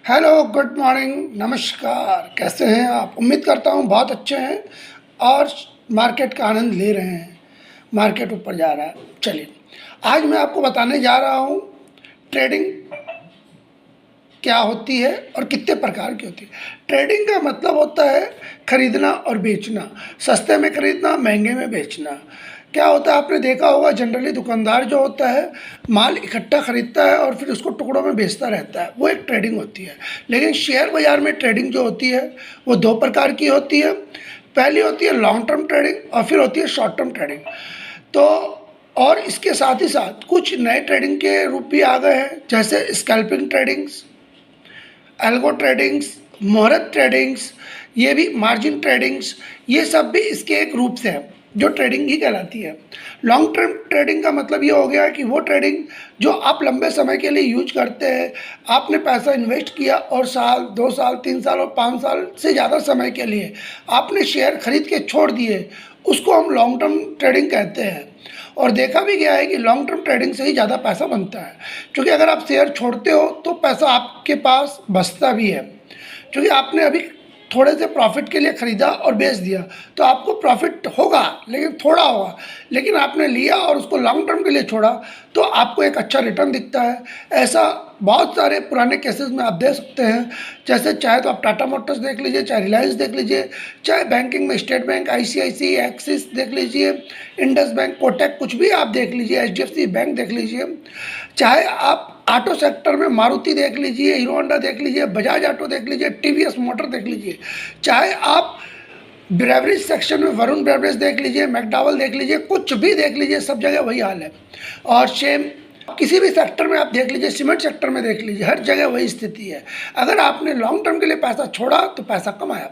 Hello, good morning, नमस्कार। कैसे हैं आप? उम्मीद करता हूँ बहुत अच्छे हैं और मार्केट का आनंद ले रहे हैं। मार्केट ऊपर जा रहा है। चलिए, आज मैं आपको बताने जा रहा हूँ ट्रेडिंग क्या होती है और कितने प्रकार की होती है। ट्रेडिंग का मतलब होता है खरीदना और बेचना, सस्ते में खरीदना, महंगे में बेचना। क्या होता है, आपने देखा होगा, जनरली दुकानदार जो होता है माल इकट्ठा खरीदता है और फिर उसको टुकड़ों में बेचता रहता है, वो एक ट्रेडिंग होती है। लेकिन शेयर बाज़ार में ट्रेडिंग जो होती है वो दो प्रकार की होती है। पहली होती है लॉन्ग टर्म ट्रेडिंग और फिर होती है शॉर्ट टर्म ट्रेडिंग। तो और इसके साथ ही साथ कुछ नए ट्रेडिंग के रूप भी आ गए हैं, जैसे स्कैल्पिंग ट्रेडिंग्स, एल्गो ट्रेडिंग्स, मुहूर्त ट्रेडिंग्स, ये भी मार्जिन ट्रेडिंग्स, ये सब भी इसके एक रूप से हैं जो ट्रेडिंग ही कहलाती है। लॉन्ग टर्म ट्रेडिंग का मतलब ये हो गया कि वो ट्रेडिंग जो आप लंबे समय के लिए यूज करते हैं। आपने पैसा इन्वेस्ट किया और साल, 2 साल, 3 साल और 5 साल से ज़्यादा समय के लिए आपने शेयर खरीद के छोड़ दिए, उसको हम लॉन्ग टर्म ट्रेडिंग कहते हैं। और देखा भी गया है कि लॉन्ग टर्म ट्रेडिंग से ही ज़्यादा पैसा बनता है, क्योंकि अगर आप शेयर छोड़ते हो तो पैसा आपके पास बचता भी है। क्योंकि आपने अभी थोड़े से प्रॉफिट के लिए ख़रीदा और बेच दिया तो आपको प्रॉफिट होगा, लेकिन थोड़ा होगा। लेकिन आपने लिया और उसको लॉन्ग टर्म के लिए छोड़ा तो आपको एक अच्छा रिटर्न दिखता है। ऐसा बहुत सारे पुराने केसेस में आप देख सकते हैं। जैसे चाहे तो आप टाटा मोटर्स देख लीजिए, चाहे रिलायंस देख लीजिए, चाहे बैंकिंग में स्टेट बैंक, आईसीआईसी, एक्सिस देख लीजिए, इंडस बैंक, कोटक, कुछ भी आप देख लीजिए, एचडीएफसी बैंक देख लीजिए, चाहे आप ऑटो सेक्टर में मारुति देख लीजिए, हीरो होंडा देख लीजिए, बजाज ऑटो देख लीजिए, टीवीएस मोटर देख लीजिए, चाहे आप ब्रेवरेज सेक्शन में वरुण ब्रेवरेज देख लीजिए, मैकडॉवेल देख लीजिए, कुछ भी देख लीजिए, सब जगह वही हाल है। और सेम किसी भी सेक्टर में आप देख लीजिए, सीमेंट सेक्टर में देख लीजिए, हर जगह वही स्थिति है। अगर आपने लॉन्ग टर्म के लिए पैसा छोड़ा तो पैसा कमाया।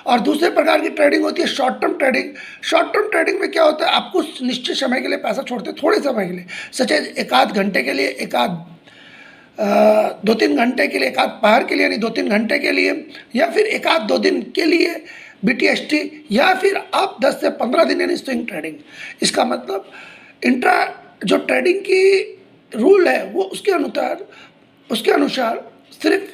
और दूसरे प्रकार की ट्रेडिंग होती है short term trading. Short term trading में क्या होता है, आप कुछ निश्चित समय के लिए पैसा छोड़ते हैं, थोड़े समय के लिए, सच एक आध घंटे के लिए, एक आध 2-3 घंटे के लिए, एक आध पहर के लिए यानी 2-3 घंटे के लिए, या फिर एक आध 2 दिन के लिए बीटीएसटी, या फिर आप 10 से 15 दिन यानी स्विंग ट्रेडिंग। इसका मतलब इंट्रा जो ट्रेडिंग की रूल है वो उसके अनुसार सिर्फ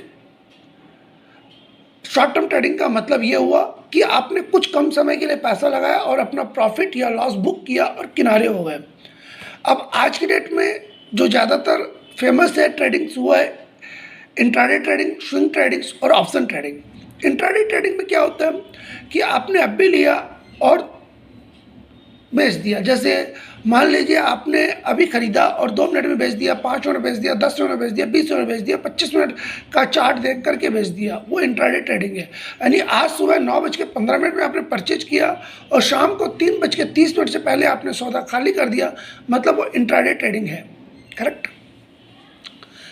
शॉर्ट टर्म ट्रेडिंग का मतलब ये हुआ कि आपने कुछ कम समय के लिए पैसा लगाया और अपना प्रॉफिट या लॉस बुक किया और किनारे हो गए। अब आज की डेट में जो ज़्यादातर फेमस है ट्रेडिंग्स वो है इंट्राडे ट्रेडिंग, स्विंग ट्रेडिंग्स और ऑप्शन ट्रेडिंग। इंट्राडे ट्रेडिंग में क्या होता है कि आपने अब भी लिया और बेच दिया। जैसे मान लीजिए आपने अभी खरीदा और 2 मिनट में बेच दिया, 5 मिनट में बेच दिया, 10 मिनट में बेच दिया, 20 मिनट में बेच दिया, 25 मिनट का चार्ट देख करके बेच दिया, वो इंट्राडे ट्रेडिंग है। यानी आज सुबह 9:15 में आपने परचेज किया और शाम को 3:30 से पहले आपने सौदा खाली कर दिया, मतलब वो इंट्राडे ट्रेडिंग है। करेक्ट।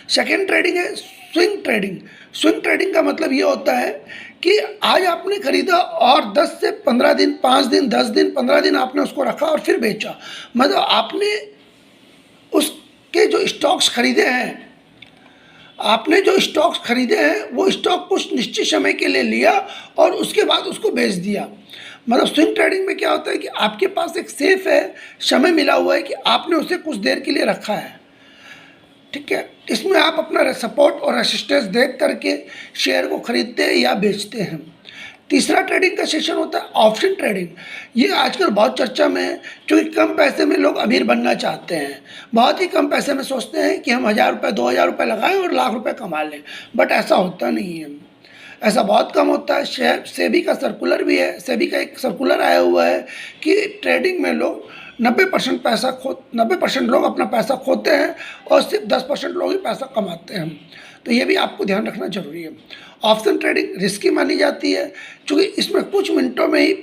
सेकेंड ट्रेडिंग है स्विंग ट्रेडिंग। स्विंग ट्रेडिंग का मतलब ये होता है कि आज आपने खरीदा और 10 से 15 दिन, 5 दिन, 10 दिन, 15 दिन आपने उसको रखा और फिर बेचा। मतलब आपने उसके जो स्टॉक्स खरीदे हैं, वो स्टॉक कुछ निश्चित समय के लिए लिया और उसके बाद उसको बेच दिया। मतलब स्विंग ट्रेडिंग में क्या होता है कि आपके पास एक सेफ है, समय मिला हुआ है कि आपने उसे कुछ देर के लिए रखा है। ठीक है, इसमें आप अपना सपोर्ट और रेसिस्टेंस देख करके शेयर को खरीदते हैं या बेचते हैं। तीसरा ट्रेडिंग का सेशन होता है ऑप्शन ट्रेडिंग। ये आजकल बहुत चर्चा में है, क्योंकि कम पैसे में लोग अमीर बनना चाहते हैं। बहुत ही कम पैसे में सोचते हैं कि हम 1000 रुपये, 2000 रुपये लगाएं और लाख रुपए कमा लें, बट ऐसा होता नहीं है। ऐसा बहुत कम होता है। सेबी का सर्कुलर भी है, सेबी का एक सर्कुलर आया हुआ है कि ट्रेडिंग में लोग 90% लोग अपना पैसा खोते हैं और सिर्फ 10% लोग ही पैसा कमाते हैं। तो ये भी आपको ध्यान रखना जरूरी है। ऑप्शन ट्रेडिंग रिस्की मानी जाती है, क्योंकि इसमें कुछ मिनटों में ही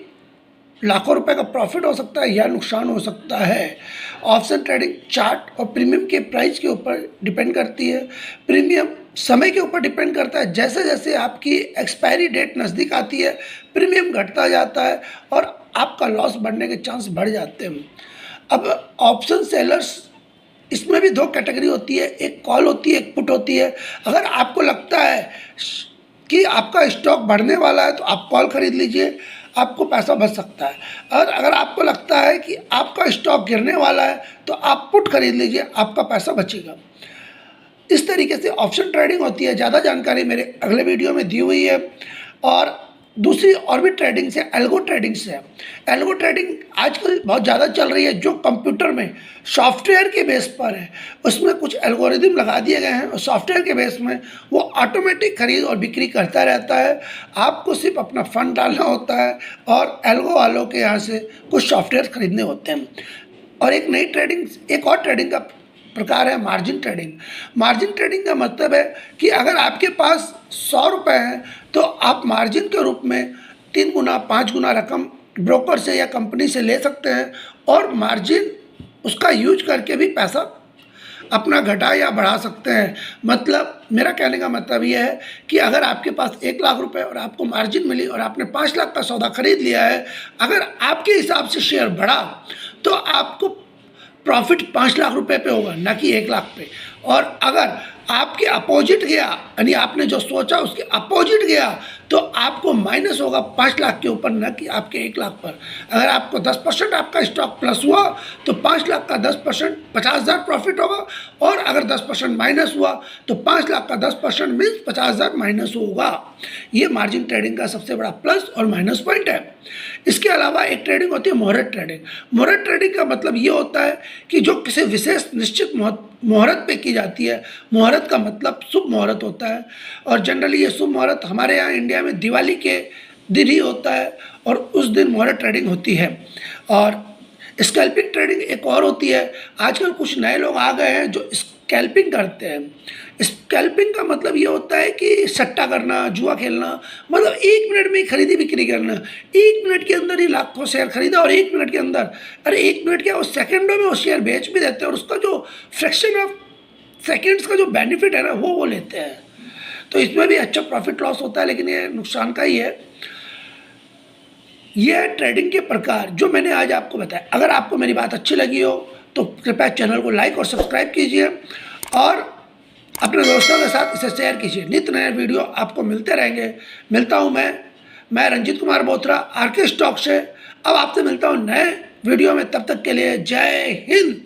लाखों रुपए का प्रॉफिट हो सकता है या नुकसान हो सकता है। ऑप्शन ट्रेडिंग चार्ट और प्रीमियम के प्राइस के ऊपर डिपेंड करती है। प्रीमियम समय के ऊपर डिपेंड करता है। जैसे जैसे आपकी एक्सपायरी डेट नज़दीक आती है, प्रीमियम घटता जाता है और आपका लॉस बढ़ने के चांस बढ़ जाते हैं। अब ऑप्शन सेलर्स, इसमें भी 2 कैटेगरी होती है, एक कॉल होती है, एक पुट होती है। अगर आपको लगता है कि आपका स्टॉक बढ़ने वाला है तो आप कॉल खरीद लीजिए, आपको पैसा बच सकता है। और अगर आपको लगता है कि आपका स्टॉक गिरने वाला है तो आप पुट खरीद लीजिए, आपका पैसा बचेगा। इस तरीके से ऑप्शन ट्रेडिंग होती है। ज़्यादा जानकारी मेरे अगले वीडियो में दी हुई है। और दूसरी और भी ट्रेडिंग से एल्गो ट्रेडिंग से है। एल्गो ट्रेडिंग आजकल बहुत ज़्यादा चल रही है, जो कंप्यूटर में सॉफ्टवेयर के बेस पर है। उसमें कुछ एल्गोरिदम लगा दिए गए हैं और सॉफ्टवेयर के बेस में वो ऑटोमेटिक खरीद और बिक्री करता रहता है। आपको सिर्फ अपना फंड डालना होता है और एल्गो वालों के यहाँ से कुछ सॉफ्टवेयर खरीदने होते हैं। और एक और ट्रेडिंग का प्रकार है मार्जिन ट्रेडिंग। मार्जिन ट्रेडिंग का मतलब है कि अगर आपके पास 100 रुपये हैं तो आप मार्जिन के रूप में 3 गुना 5 गुना रकम ब्रोकर से या कंपनी से ले सकते हैं और मार्जिन उसका यूज करके भी पैसा अपना घटा या बढ़ा सकते हैं। मतलब मेरा कहने का मतलब ये है कि अगर आपके पास 1 लाख रुपए और आपको मार्जिन मिली और आपने 5 लाख का सौदा खरीद लिया है, अगर आपके हिसाब से शेयर बढ़ा तो आपको प्रॉफिट 5 लाख रुपए पे होगा, ना कि 1 लाख पे। और अगर आपके अपोजिट गया, यानी आपने जो सोचा उसके अपोजिट गया, तो आपको माइनस होगा 5 लाख के ऊपर, ना कि आपके 1 लाख पर। अगर आपको 10% आपका स्टॉक प्लस हुआ तो 5 लाख का 10% 50,000 प्रॉफिट होगा। और अगर 10% माइनस हुआ तो 5 लाख का 10% मीन्स 50,000 माइनस होगा। ये मार्जिन ट्रेडिंग का सबसे बड़ा प्लस और माइनस पॉइंट है। इसके अलावा एक ट्रेडिंग होती है मुहूर्त ट्रेडिंग। मुहूर्त ट्रेडिंग का मतलब ये होता है कि जो किसी विशेष निश्चित मुहूर्त पे की जाती है। मुहूर्त का मतलब शुभ मुहूर्त होता है और जनरली ये शुभ मुहूर्त हमारे यहाँ इंडिया में दिवाली के दिन ही होता है और उस दिन मुहूर्त ट्रेडिंग होती है। और स्कैल्पिंग ट्रेडिंग एक और होती है। आजकल कुछ नए लोग आ गए हैं जो स्कैल्पिंग करते हैं। स्कैल्पिंग का मतलब ये होता है कि सट्टा करना, जुआ खेलना, मतलब 1 मिनट में ही खरीदी बिक्री करना। 1 मिनट के अंदर ही लाखों शेयर खरीदा और 1 मिनट के अंदर, अरे 1 मिनट क्या, वो सेकंडों में वो शेयर बेच भी देते हैं और उसका जो फ्रैक्शन ऑफ सेकेंड्स का जो बेनिफिट है ना वो लेते हैं। तो इसमें भी अच्छा प्रॉफिट लॉस होता है, लेकिन ये नुकसान का ही है। ये है ट्रेडिंग के प्रकार जो मैंने आज आपको बताया। अगर आपको मेरी बात अच्छी लगी हो तो कृपया चैनल को लाइक और सब्सक्राइब कीजिए और अपने दोस्तों के साथ इसे शेयर कीजिए। नित्य नए वीडियो आपको मिलते रहेंगे। मिलता हूँ मैं रंजीत कुमार बोथरा आरके स्टॉक से। अब आपसे मिलता हूँ नए वीडियो में, तब तक के लिए जय हिंद।